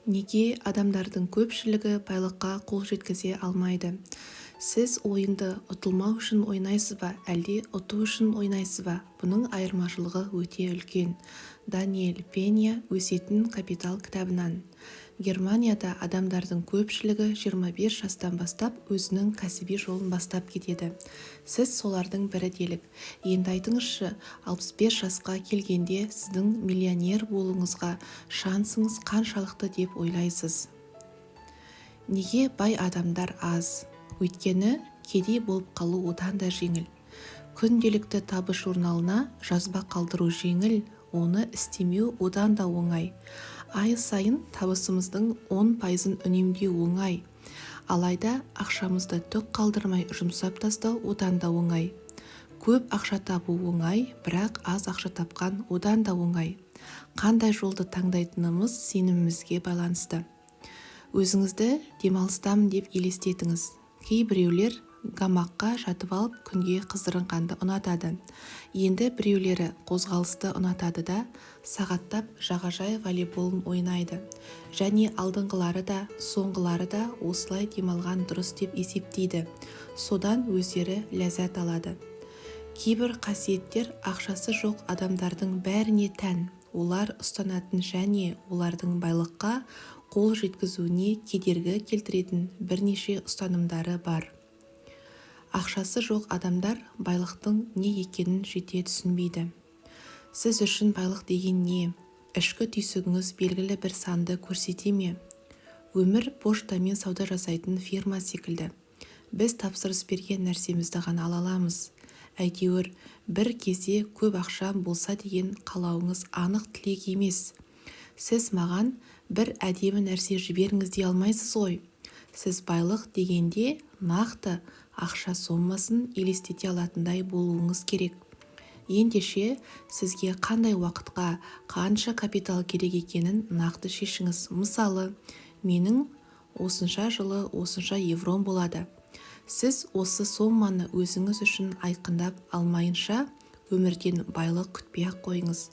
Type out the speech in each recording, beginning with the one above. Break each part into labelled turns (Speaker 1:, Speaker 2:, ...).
Speaker 1: Неге адамдардың көпшілігі байлыққа қол жеткізе алмайды? Сіз ойынды ұтылмау үшін ойнайсыз ба, әлде ұту үшін ойнайсыз ба? Бұның айырмашылығы өте үлкен. Даниэль Пеня «Өсетін капитал» кітабынан. Германияда адамдардың көпшілігі 25 жастан бастап өзінің кәсіби жолын бастап кетеді. Сіз солардың бірі делік. Енді айтыңызшы, 65 жасқа келгенде сіздің миллионер болуыңызға шансыңыз қаншалықты деп ойлайсыз? Неге бай адамдар аз? Өйткені кедей болып қалу одан да жеңіл. Күнделікті табыс журналына жазба қалдыру жеңіл, оны істемеу одан да оңай. Ай сайын табысымыздың 10%-ын үнемдеу оңай. Алайда ақшамызды түк қалдырмай жұмсап тастау одан да оңай. Көп ақша табу оңай, бірақ аз ақша тапқан одан да оңай. Қандай жолды таңдайтынымыз сенімімізге байланысты. Өзіңізді демалыстамын деп елестетіңіз. Кейбіреулер гамаққа жатып алып күнге қыздырынғанды ұнатады. Енді біреулері қозғалысты ұнатады да сағаттап жағажай волейболын ойнайды. Және алдыңғылары да, соңғылары да осылай демалған дұрыс деп есептейді. Содан өздері ләззат алады. Кейбір қасиеттер ақшасы жоқ адамдардың бәріне тән. Олар ұстанатын және олардың байлыққа қол жеткізуіне кедергі келтіретін бірнеше ұстанымдары бар. Ақшасы жоқ адамдар байлықтың не екенін жете түсінбейді. Сіз үшін байлық деген не? Ішкі түйсігіңіз белгілі бір санды көрсете ме? Өмір поштамен сауда жасайтын фирма секілді. Біз тапсырыс берген нәрсемізді ғана ала аламыз. Әйтеуір бір кезде көп ақшам болса деген қалауыңыз анық тілек емес. Сіз маған бір әдемі нәрсе жіберіңіз дей алмайсыз ғой. Сіз байлық дегенде нақты ақша сомасын елестете алатындай болуыңыз керек. Ендеше сізге қандай уақытқа, қанша капитал керек екенін нақты шешіңіз. Мысалы, менің осынша жылы осынша евром болады. Сіз осы соманы өзіңіз үшін айқындап алмайынша өмірден байлық күтпей-ақ қойыңыз.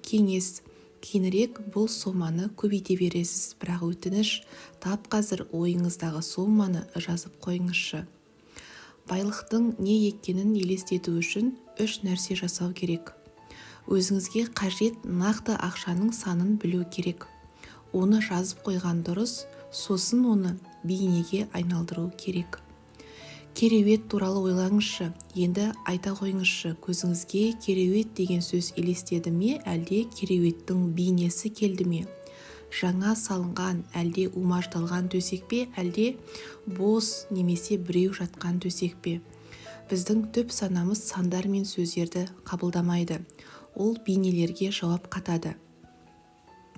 Speaker 1: Кеңес: кейінірек бұл соманы көбейте бересіз, бірақ өтініш, тап қазір ойыңыздағы соманы жазып қойыңызшы. Байлықтың не екенін елестету үшін 3 нәрсе жасау керек. Өзіңізге қажет нақты ақшаның санын білу керек. Оны жазып қойған дұрыс, сосын оны бейнеге айналдыру керек. Кереует туралы ойлаңызшы, енді айта қойыңызшы, көзіңізге кереует деген сөз елестеді ме, әлде кереуеттің бейнесі келді ме? Жаңа салынған, әлде умаждалған төсек пе, әлде бос немесе біреу жатқан төсек пе? Біздің түп санамыз сандар мен сөздерді қабылдамайды. Ол бейнелерге жауап қатады.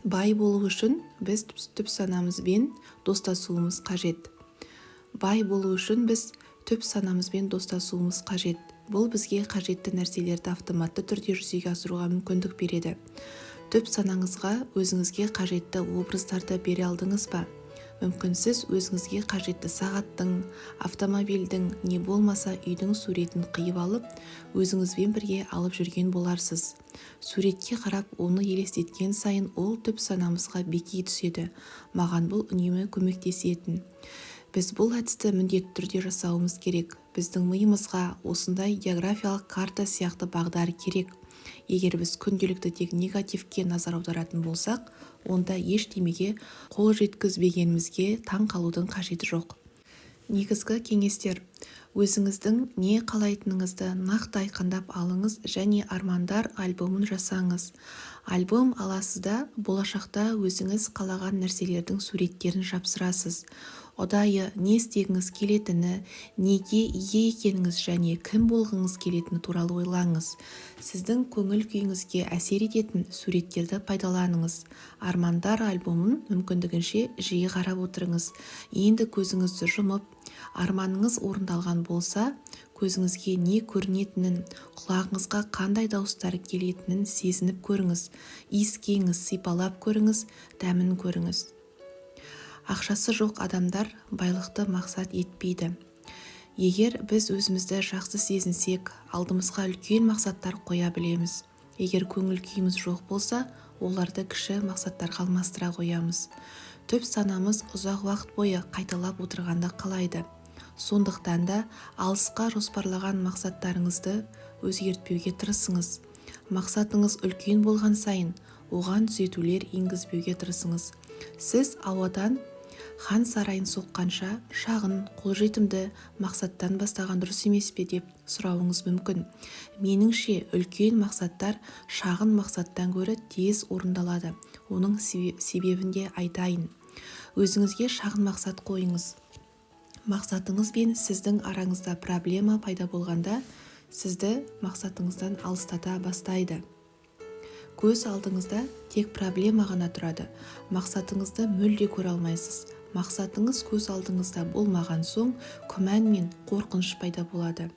Speaker 1: Бай болу үшін біз түп санамызбен достасуымыз қажет. Бұл бізге қажетті нәрселерді автоматты түрде жүзеге асыруға мүмкіндік береді. Түп санаңызға өзіңізге қажетті образдарды бере алдыңыз ба? Мүмкін сіз өзіңізге қажетті сағаттың, автомобильдің, не болмаса үйдің суретін қиып алып, өзіңізбен бірге алып жүрген боларсыз. Суретке қарап, оны елестеткен сайын ол түп санамызға беки түседі. Маған бұл үнемі көмектесетін. Біз бұл әдісті міндетті түрде жасауымыз керек. Біздің миымызға осындай географиялық карта сияқты бағдар керек. Егер біз күнделікті тек негативке назар аударатын болсақ, онда ештемеге қол жеткізбегенімізге таң қалудың қажеті жоқ. Негізгі кеңестер: өзіңіздің не қалайтыныңызды нақты айқындап алыңыз және армандар альбомын жасаңыз. Альбом аласызда, болашақта өзіңіз қалаған нәрселердің суреттерін жапсырасыз. Ұдайы не істегіңіз келетіні, неге ие екеніңіз және кім болғыңыз келетіні туралы ойлаңыз. Сіздің көңіл күйіңізге әсер ететін суреттерді пайдаланыңыз. Армандар альбомын мүмкіндігінше жиі қарап отырыңыз. Енді көзіңізді жұмып, арманыңыз орындалған болса, көзіңізге не көрінетінін, құлағыңызға қандай дауыстар келетінін сезініп көріңіз. Иіскеңіз, сипалап көріңіз, дәмін көріңіз. Ақшасы жоқ адамдар байлықты мақсат етпейді. Егер біз өзімізді жақсы сезінсек, алдымызға үлкен мақсаттар қоя білеміз. Егер көңіл күйіміз жоқ болса, оларды кіші мақсаттарға алмастыра қоямыз. түп санамыз ұзақ уақыт бойы қайталап отырғанды қалайды. Сондықтан да алысқа жоспарлаған мақсаттарыңызды өзгертпеуге тырысыңыз. Мақсатыңыз үлкен болған сайын оған түзетулер енгізбеуге тырысыңыз. Сіз ауадан хан сарайын соққанша шағын, қолжетімді мақсаттан бастаған дұрыс емес пе деп сұрауыңыз мүмкін. Меніңше, үлкен мақсаттар шағын мақсаттан гөрі тез орындалады. Оның себебін де айтайын. Өзіңізге шағын мақсат қойыңыз. Мақсатыңыз бен сіздің араңызда проблема пайда болғанда, сізді мақсатыңыздан алыстата бастайды. Көз алдыңызда тек проблема ғана тұрады. Мақсатыңызды мүлде көре алмайсыз. Мақсатыңыз көз алдыңызда болмаған соң күмән мен қорқыныш пайда болады.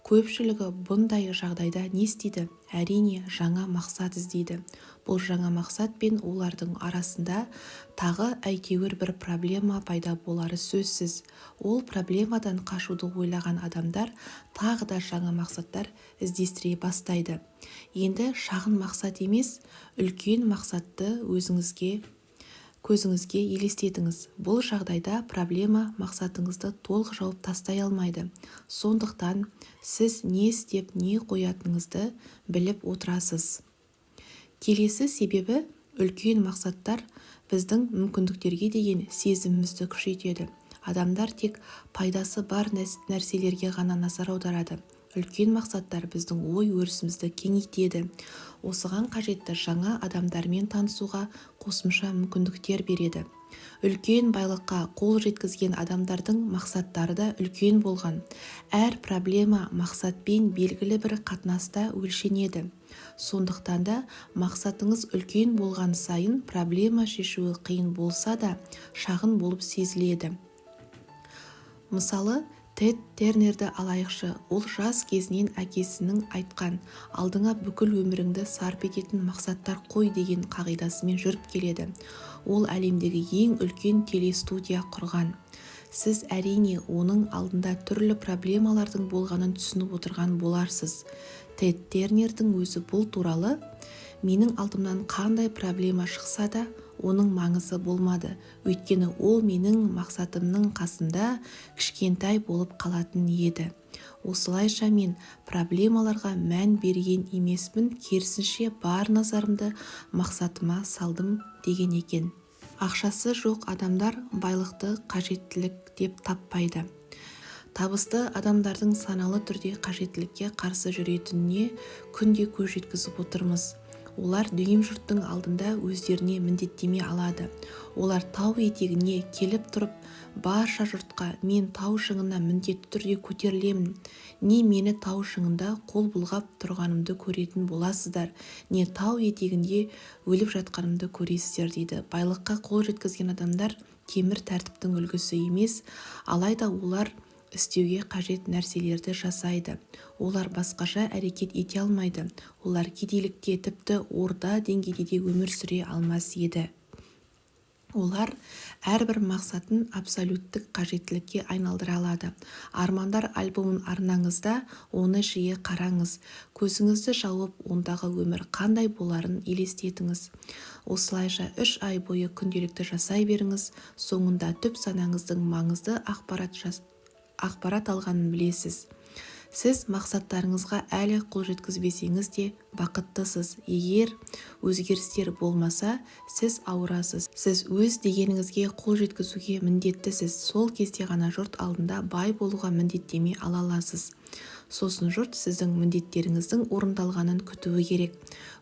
Speaker 1: Көпшілігі бұндай жағдайда не істейді? Әрине, жаңа мақсат іздейді. Бұл жаңа мақсат пен олардың арасында тағы әйтеуір бір проблема пайда болары сөзсіз. Ол проблемадан қашуды ойлаған адамдар тағы да жаңа мақсаттар іздестіре бастайды. Енді шағын мақсат емес, үлкен мақсатты көзіңізге елестетіңіз. Бұл жағдайда проблема мақсатыңызды толық жауып тастай алмайды. Сондықтан сіз не істеп, не қоятыныңызды біліп отырасыз. Келесі себебі, үлкен мақсаттар біздің мүмкіндіктерге деген сезімімізді күшейтеді. Адамдар тек пайдасы бар нәрселерге ғана назар аударады. Үлкен мақсаттар біздің ой-өрісімізді кеңейтеді. Осыған қажетті жаңа адамдармен танысуға қосымша мүмкіндіктер береді. Үлкен байлыққа қол жеткізген адамдардың мақсаттары да үлкен болған. Әр проблема мақсатпен белгілі бір қатынаста өлшенеді. Сондықтан да мақсатыңыз үлкен болған сайын проблема шешуі қиын болса да шағын болып сезіледі. Мысалы, Тед Тернерді алайықшы. Ол жас кезінен әкесінің айтқан алдыңа бүкіл өміріңді сарп ететін мақсаттар қой деген қағидасымен жүріп келеді. Ол әлемдегі ең үлкен телестудия құрған. Сіз әрине оның алдында түрлі проблемалардың болғанын түсініп отырған боларсыз. Тед Тернердің өзі бұл туралы: менің алдымнан қандай проблема шықса да, оның маңызы болмады. Өйткені ол менің мақсатымның қасында кішкентай болып қалатын еді. Осылайша мен проблемаларға мән берген емеспін, керісінше бар назарымды мақсатыма салдым деген екен. Ақшасы жоқ адамдар байлықты қажеттілік деп таппайды. Табысты адамдардың саналы түрде қажеттілікке қарсы жүретініне күнде көз жеткізіп отырмыз. Олар дүйім жұрттың алдында өздеріне міндеттеме алады. Олар тау етегіне келіп тұрып, барша жұртқа мен тау шыңына міндетті түрде көтерілемін. Не мені тау шыңында қол бұлғап тұрғанымды көретін боласыздар, не тау етегінде өліп жатқанымды көресіздер дейді. Байлыққа қол жеткізген адамдар темір тәртіптің үлгісі емес, алайда олар істеуге қажет нәрселерді жасайды. Олар басқаша әрекет ете алмайды. Олар кедейлікте, тіпті орда деңгейде де өмір сүре алмас еді. Олар әрбір мақсатын абсолюттік қажеттілікке айналдыра алады. Армандар альбомын арнаңызда оны жиі қараңыз. Көзіңізді жауып, ондағы өмір қандай боларын елестетіңіз. Осылайша 3 ай бойы күнделікті жасай беріңіз. Соңында түп санаңыздың маңызды ақпарат алғанын білесіз. Сіз мақсаттарыңызға әлі қол жеткізбесеңіз де бақыттысыз. Егер өзгерістер болмаса, сіз ауырасыз. Сіз өз дегеніңізге қол жеткізуге міндеттісіз. Сол кезде ғана жұрт алдында бай болуға міндеттеме ала аласыз. Сосын жұрт сіздің міндеттеріңіздің орындалғанын күтуі керек.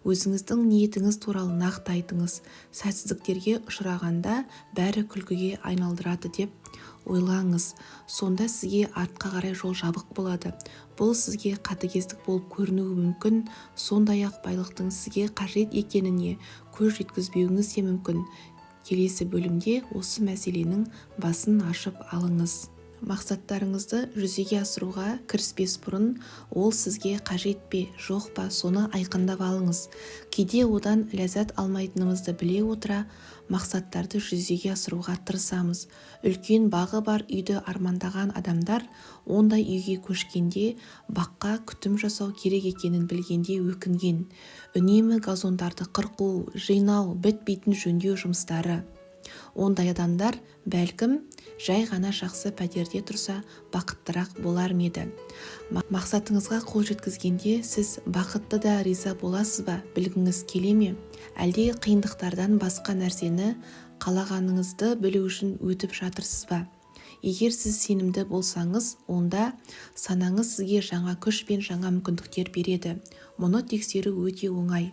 Speaker 1: Өзіңіздің ниетіңіз туралы нақты айтыңыз. Сәтсіздіктерге ұшырағанда бәрі күлкіге айналдырады деп ойлаңыз. Сонда сізге артқа қарай жол жабық болады. Бұл сізге қатыгездік болып көрінуі мүмкін, сондай-ақ байлықтың сізге қажет екеніне көз жеткізбеуіңіз де мүмкін. Келесі бөлімде осы мәселенің басын ашып алыңыз. Мақсаттарыңызды жүзеге асыруға кіріспес бұрын ол сізге қажет пе, жоқ па, соны айқындап алыңыз. Кейде одан ләззат алмайтынымызды біле отыра, мақсаттарды жүзеге асыруға тырысамыз. Үлкен бағы бар үйді армандаған адамдар ондай үйге көшкенде баққа күтім жасау керек екенін білгенде өкінген. Үнемі газондарды қырқу, жинау, бітпейтін жөндеу жұмыстары. Ондай адамдар бәлкім жай ғана жақсы пәтерде тұрса бақыттырақ болар ма еді. Мақсатыңызға қол жеткізгенде сіз бақытты да риза боласыз ба, білгіңіз келе ме? Әлде қиындықтардан басқа нәрсені қалағаныңызды білу үшін өтіп жатырсыз ба? Егер сіз сенімді болсаңыз, онда санаңыз сізге жаңа күш пен жаңа мүмкіндіктер береді. Мұны тексеру өте оңай.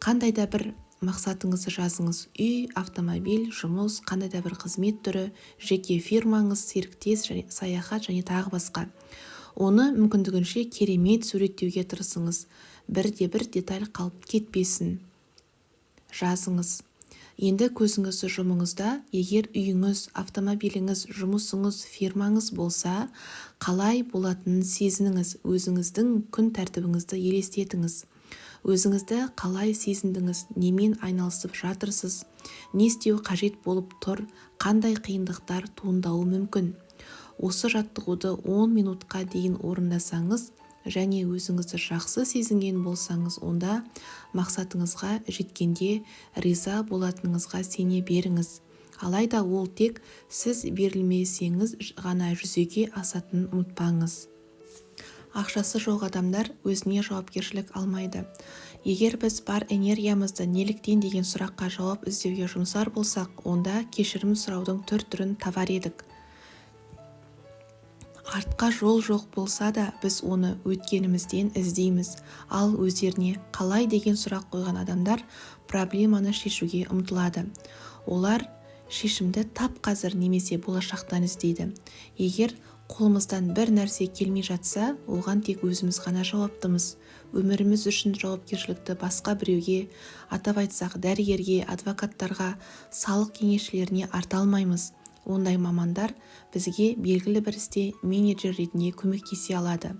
Speaker 1: Қандай да бір мақсатыңызды жазыңыз. Үй, автомобиль, жұмыс, қандай да бір қызмет түрі, жеке фирмаңыз, серіктес, саяхат және тағы басқа. Оны мүмкіндігінше керемет суреттеуге тырысыңыз. Бірде-бір деталь қалып кетпесін. Жазыңыз. Енді көзіңізді жұмыңызда, егер үйіңіз, автомобиліңіз, жұмысыңыз, фирмаңыз болса, қалай болатынын сезініңіз, өзіңіздің күн тәртібіңізді елестетіңіз. Өзіңізді қалай сезіндіңіз, немен айналысып жатырсыз, не істеу қажет болып тұр, қандай қиындықтар туындауы мүмкін. Осы жаттығуды 10 минутқа дейін орындасаңыз, және өзіңізді жақсы сезінген болсаңыз, онда мақсатыңызға жеткенде риза болатыныңызға сене беріңіз. Алайда ол тек сіз берілмесеңіз ғана жүзеге асатынын ұмытпаңыз. Ақшасы жоқ адамдар өзіне жауапкершілік алмайды. Егер біз бар энергиямызды неліктен деген сұраққа жауап іздеуге жұмсар болсақ, онда кешірім сұраудың түр-түрін табар едік. Артқа жол жоқ болса да, біз оны өткенімізден іздейміз. Ал өздеріне қалай деген сұрақ қойған адамдар проблеманы шешуге ұмтылады. Олар шешімді тап қазір немесе болашақтан іздейді. Егер қолымыздан бір нәрсе келмей жатса, оған тек өзіміз ғана жауаптымыз. Өміріміз үшін жауапкершілікті басқа біреуге, атап айтсақ дәрігерге, адвокаттарға, салық кеңесшілеріне арта алмаймыз. Ондай мамандар бізге белгілі бір істе менеджер ретінде көмектесе алады.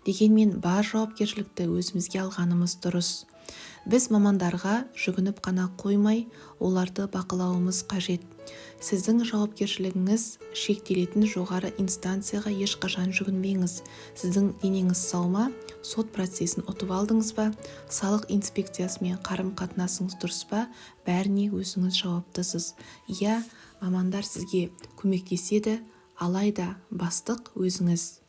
Speaker 1: Дегенмен бар жауапкершілікті өзімізге алғанымыз дұрыс. Біз мамандарға жүгініп қана қоймай, оларды бақылауымыз қажет. Сіздің жауапкершілігіңіз шектелетін жоғары инстанцияға ешқашан жүгінбеңіз. Сіздің денеңіз сау ма? Сот процесін ұтып алдыңыз ба? Салық инспекциясымен қарым-қатынасыңыз дұрыс па? Бәріне өзіңіз жауаптысыз. Иә, мамандар сізге көмектеседі, алайда бастық өзіңіз.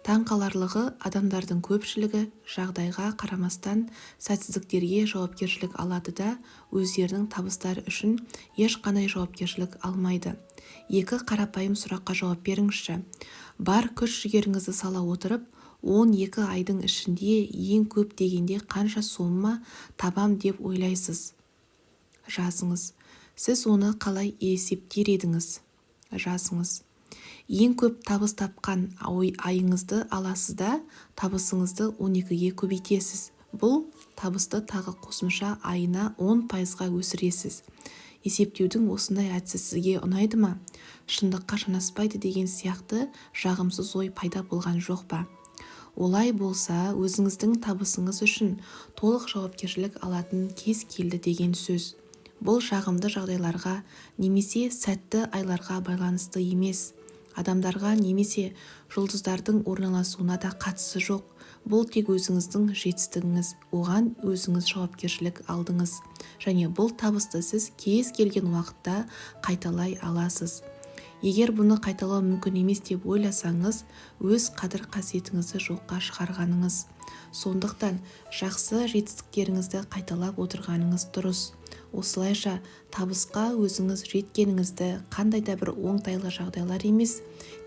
Speaker 1: Таңқаларлығы, адамдардың көпшілігі жағдайға қарамастан сәтсіздіктерге жауапкершілік алады да, өздерінің табыстары үшін ешқандай жауапкершілік алмайды. Екі қарапайым сұраққа жауап беріңізші. Бар күш-жігеріңізді сала отырып, 12 айдың ішінде ең көп дегенде қанша сомма табам деп ойлайсыз? Жазыңыз. Сіз оны қалай есептер едіңіз? Жазыңыз. Ең көп табыс тапқан айыңызды аласыз да, табысыңызды 12-ге көбейтесіз. Бұл табысты тағы қосымша айына 10%-ға өсіресіз. Есептеудің осындай әдісі сізге ұнайды ма? Шындыққа жанаспайды деген сияқты жағымсыз ой пайда болған жоқ па? Олай болса, өзіңіздің табысыңыз үшін толық жауапкершілік алатын кез келді деген сөз. Бұл жағымды жағдайларға немесе сәтті айларға байланысты емес. Адамдарға немесе жұлдыздардың орналасуына да қатысы жоқ. Бұл тек өзіңіздің жетістігіңіз, оған өзіңіз жауапкершілік алдыңыз. Және бұл табысты сіз кез келген уақытта қайталай аласыз. Егер бұны қайталау мүмкін емес деп ойласаңыз, өз қадір-қасиетіңізді жоққа шығарғаныңыз. Сондықтан жақсы жетістіктеріңізді қайталап отырғаныңыз дұрыс. Осылайша табысқа өзіңіз жеткеніңізді қандай да бір оңтайлы жағдайлар емес,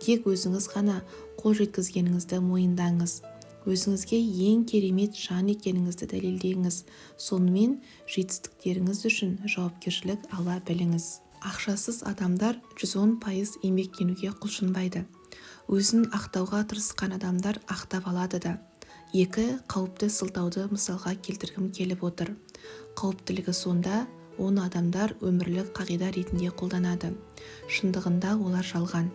Speaker 1: тек өзіңіз ғана қол жеткізгеніңізді мойындаңыз. Өзіңізге ең керемет жан екеніңізді дәлелдеңіз. Сонымен жетістіктеріңіз үшін жауапкершілік ала біліңіз. Ақшасыз адамдар 110% еңбектенуге құлшынбайды. Өзін ақтауға тырысқан адамдар ақтап алады да. Екі қауіпті сылтауды мысалға келтіргім келіп отыр. Қауіптілігі сонда, оны адамдар өмірлік қағида ретінде қолданады. Шындығында олар жалған.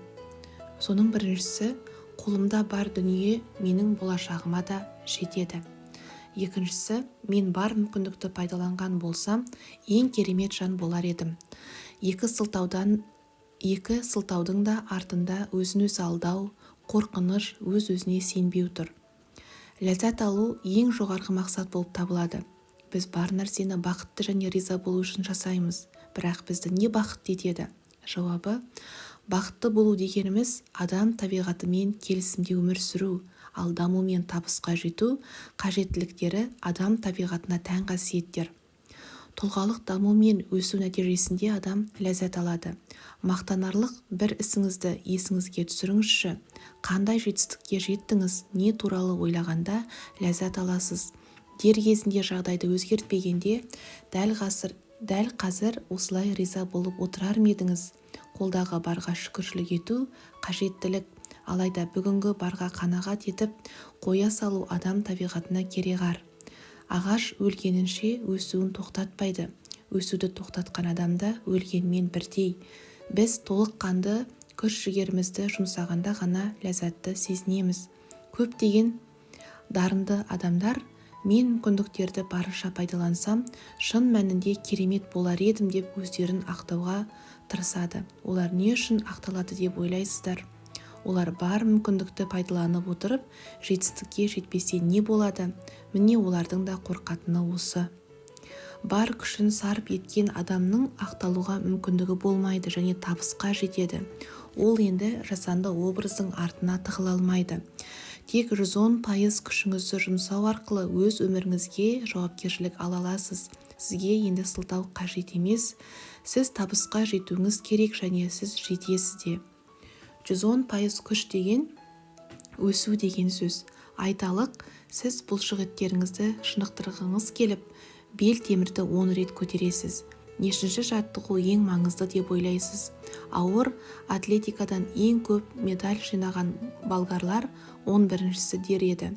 Speaker 1: Соның біріншісі, қолымда бар дүние менің болашағыма да жетеді. Екіншісі, мен бар мүмкіндікті пайдаланған болсам, ең керемет жан болар едім. Екі сылтаудың да артында өзін-өзі алдау, қорқыныш, өз-өзіне сенбеу тұр. Ләззат алу ең жоғарғы мақсат болып табылады. Біз бар нәрсені бақытты және риза болу үшін жасаймыз. бірақ бізді не бақытты етеді? Жауабы: бақытты болу дегеніміз адам табиғатымен келісімде өмір сүру, ал даму мен табысқа жету қажеттіліктері адам табиғатына тән қасиеттер. Тұлғалық даму мен өсу нәтижесінде адам ләззат алады. Мақтанарлық бір ісіңізді есіңізге түсіріңізші. Қандай жетістікке жеттіңіз, не туралы ойлағанда ләззат аласыз? Дер кезінде жағдайды өзгертпегенде, дәл қазір осылай риза болып отырар ма едіңіз? Қолдағы барға шүкіршілік ету қажеттілік, алайда бүгінгі барға қанағат етіп қоя салу адам табиғатына кереғар. Ағаш өлгенінше өсуін тоқтатпайды. Өсуді тоқтатқан адамда өлгенмен бірдей. Біз толыққанды күш-жігерімізді жұмсағанда ғана ләззатты сезінеміз. Көптеген дарынды адамдар мен мүмкіндіктерді барынша пайдалансам, шын мәнінде керемет болар едім деп өздерін ақтауға тырысады. Олар не үшін ақталады деп ойлайсыздар? Олар бар мүмкіндікті пайдаланып отырып, жетістікке жетпесе не болады? Міне олардың да қорқатыны осы. Бар күшін сарп еткен адамның ақталуға мүмкіндігі болмайды және табысқа жетеді. Ол енді жасанды образдың артына тығыла алмайды. Тек 110% күшіңізді жұмсау арқылы өз өміріңізге жауапкершілік ала аласыз. Сізге енді сылтау қажет емес. Сіз табысқа жетуіңіз керек және сіз жетесіз де. 110% күш деген өсу деген сөз. Айталық, сіз бұлшықеттеріңізді шынықтырғыңыз келіп, бел темірді 10 рет көтересіз. Нешінші жаттығу ең маңызды деп ойлайсыз? Ауыр атлетикадан ең көп медаль жинаған болгарлар 11-шісі дер еді.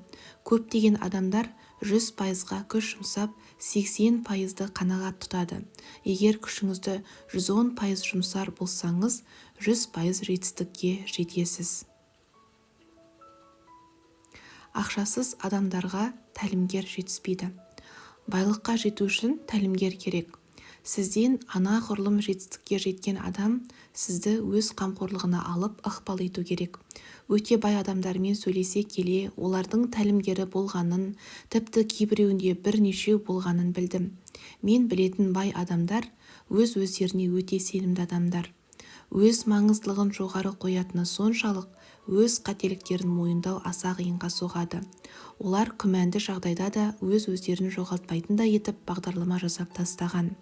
Speaker 1: Көптеген адамдар 100%-ға күш жұмсап, 80%-ды қанағат тұтады. Егер күшіңізді 110% жұмсар болсаңыз, 100% жетістікке жетесіз. Ақшасыз адамдарға тәлімгер жетіспейді. Байлыққа жету үшін тәлімгер керек. Сізден анағұрлым жетістікке жеткен адам сізді өз қамқорлығына алып ықпал ету керек. Өте бай адамдармен сөйлесе келе, олардың тәлімгері болғанын, тіпті кейбіреуінде бірнешеу болғанын білдім. Мен білетін бай адамдар өз-өздеріне өте сенімді адамдар. Өз маңыздылығын жоғары қоятыны соншалық, өз қателіктерін мойындау аса қиынға соғады. Олар күмәнді жағдайда да өз-өздерін жоғалтпайтын да етіп бағдарлама жасап тастаған.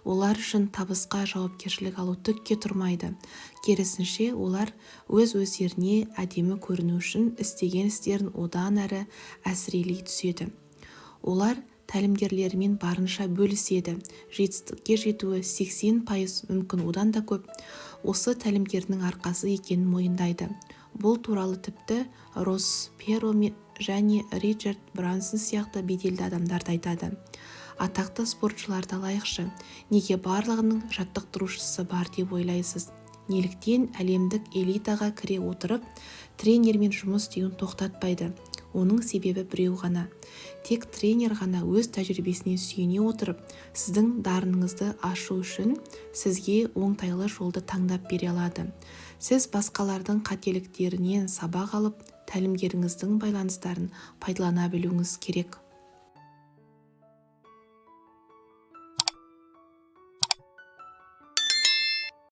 Speaker 1: Олар үшін табысқа жауапкершілік алу түкке тұрмайды. Керісінше, олар өз-өздеріне әдемі көріну үшін істеген істерін одан әрі әсірелей түседі. Олар тәлімгерлерімен барынша бөліседі. Жетістікке жетуі 80%, мүмкін одан да көп, осы тәлімгерінің арқасы екенін мойындайды. Бұл туралы тіпті Росс Перро және Ричард Брансон сияқты беделді адамдар айтады. Атақты спортшыларды алайықшы, неге барлығының жаттықтырушысы бар деп ойлайсыз? Неліктен әлемдік элитаға кіре отырып, тренермен жұмыс істеуін тоқтатпайды? Оның себебі біреу ғана. Тек тренер ғана өз тәжірибесіне сүйене отырып, сіздің дарыныңызды ашу үшін сізге оңтайлы жолды таңдап бере алады. Сіз басқалардың қателіктерінен сабақ алып, тәлімгеріңіздің байланыстарын пайдалана білуіңіз керек.